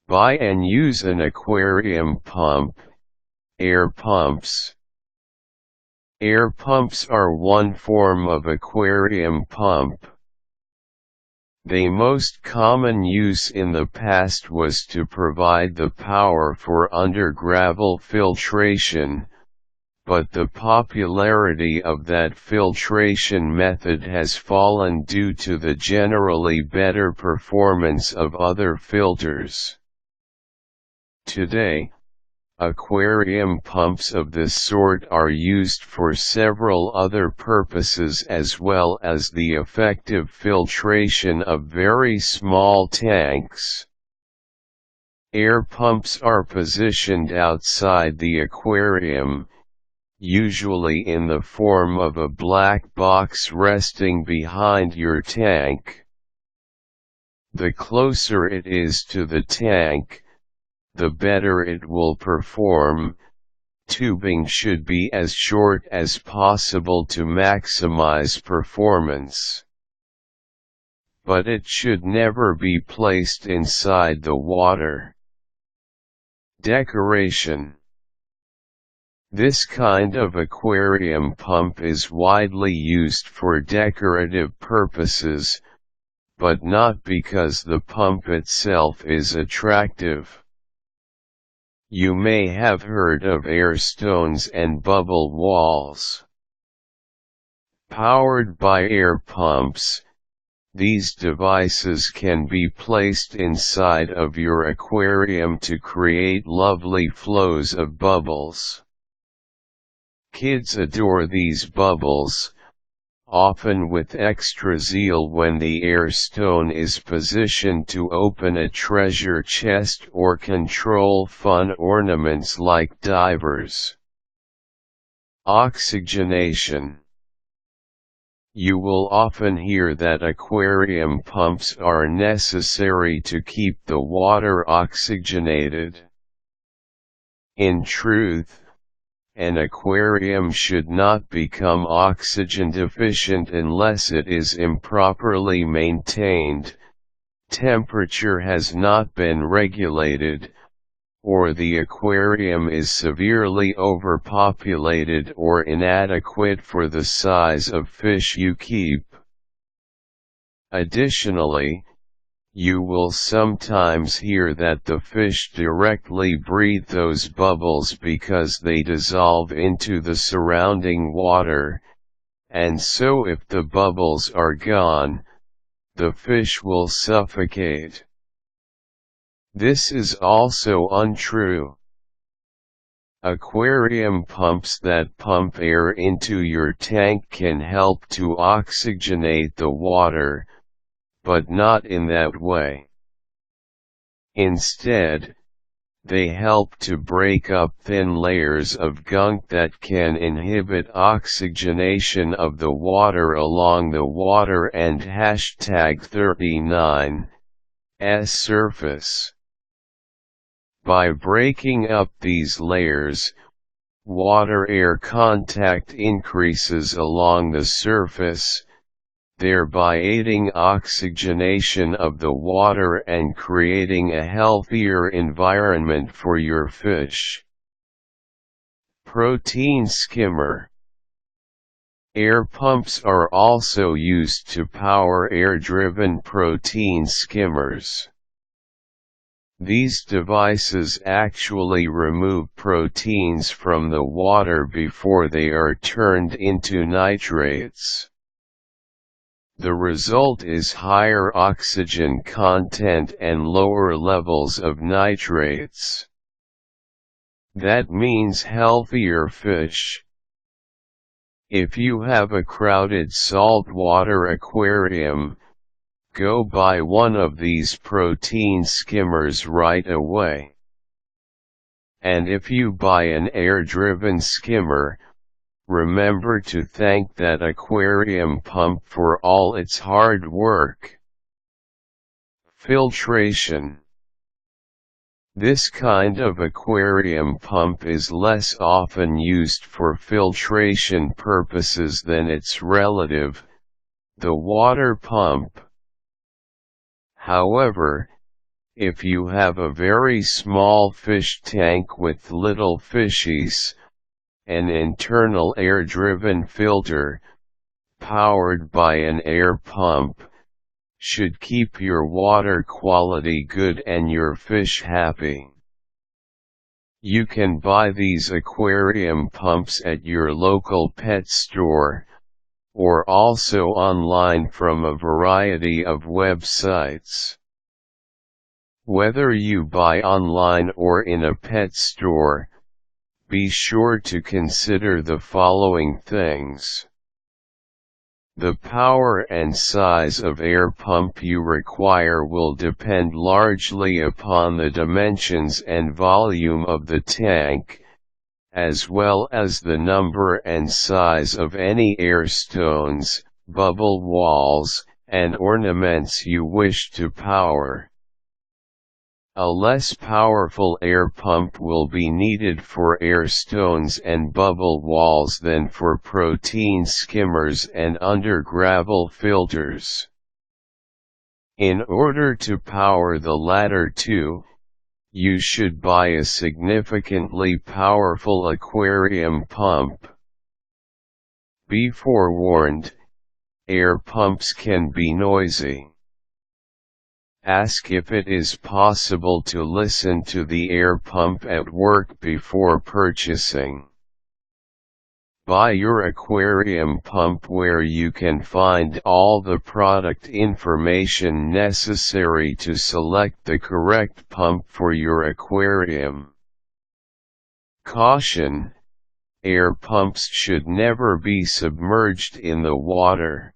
Buy and use an aquarium pump. Air pumps. Air pumps are one form of aquarium pump. Their most common use in the past was to provide the power for undergravel filtration, but the popularity of that filtration method has fallen due to the generally better performance of other filters. Today, aquarium pumps of this sort are used for several other purposes as well as the effective filtration of very small tanks. Air pumps are positioned outside the aquarium, usually in the form of a black box resting behind your tank. The closer it is to the tank, the better it will perform. Tubing should be as short as possible to maximize performance. But it should never be placed inside the water. Decoration. This kind of aquarium pump is widely used for decorative purposes, but not because the pump itself is attractive. You may have heard of air stones and bubble walls. Powered by air pumps, these devices can be placed inside of your aquarium to create lovely flows of bubbles. Kids adore these bubbles, often with extra zeal when the air stone is positioned to open a treasure chest or control fun ornaments like divers. Oxygenation. You will often hear that aquarium pumps are necessary to keep the water oxygenated. In truth, an aquarium should not become oxygen deficient unless it is improperly maintained, temperature has not been regulated, or the aquarium is severely overpopulated or inadequate for the size of fish you keep. Additionally, you will sometimes hear that the fish directly breathe those bubbles because they dissolve into the surrounding water, and so if the bubbles are gone, the fish will suffocate. This is also untrue. Aquarium pumps that pump air into your tank can help to oxygenate the water, but not in that way. Instead, they help to break up thin layers of gunk that can inhibit oxygenation of the water along the water and #39's surface. By breaking up these layers, water-air contact increases along the surface, thereby aiding oxygenation of the water and creating a healthier environment for your fish. Protein skimmer. Air pumps are also used to power air-driven protein skimmers. These devices actually remove proteins from the water before they are turned into nitrates. The result is higher oxygen content and lower levels of nitrates. That means healthier fish. If you have a crowded saltwater aquarium, go buy one of these protein skimmers right away. And if you buy an air-driven skimmer, remember to thank that aquarium pump for all its hard work. Filtration. This kind of aquarium pump is less often used for filtration purposes than its relative, the water pump. However, If you have a very small fish tank with little fishies, an internal air-driven filter, powered by an air pump, should keep your water quality good and your fish happy. You can buy these aquarium pumps at your local pet store, or also online from a variety of websites. Whether you buy online or in a pet store, be sure to consider the following things. The power and size of air pump you require will depend largely upon the dimensions and volume of the tank, as well as the number and size of any air stones, bubble walls, and ornaments you wish to power. A less powerful air pump will be needed for air stones and bubble walls than for protein skimmers and under gravel filters. In order to power the latter two, you should buy a significantly powerful aquarium pump. Be forewarned, air pumps can be noisy. Ask if it is possible to listen to the air pump at work before purchasing. Buy your aquarium pump where you can find all the product information necessary to select the correct pump for your aquarium. Caution: air pumps should never be submerged in the water.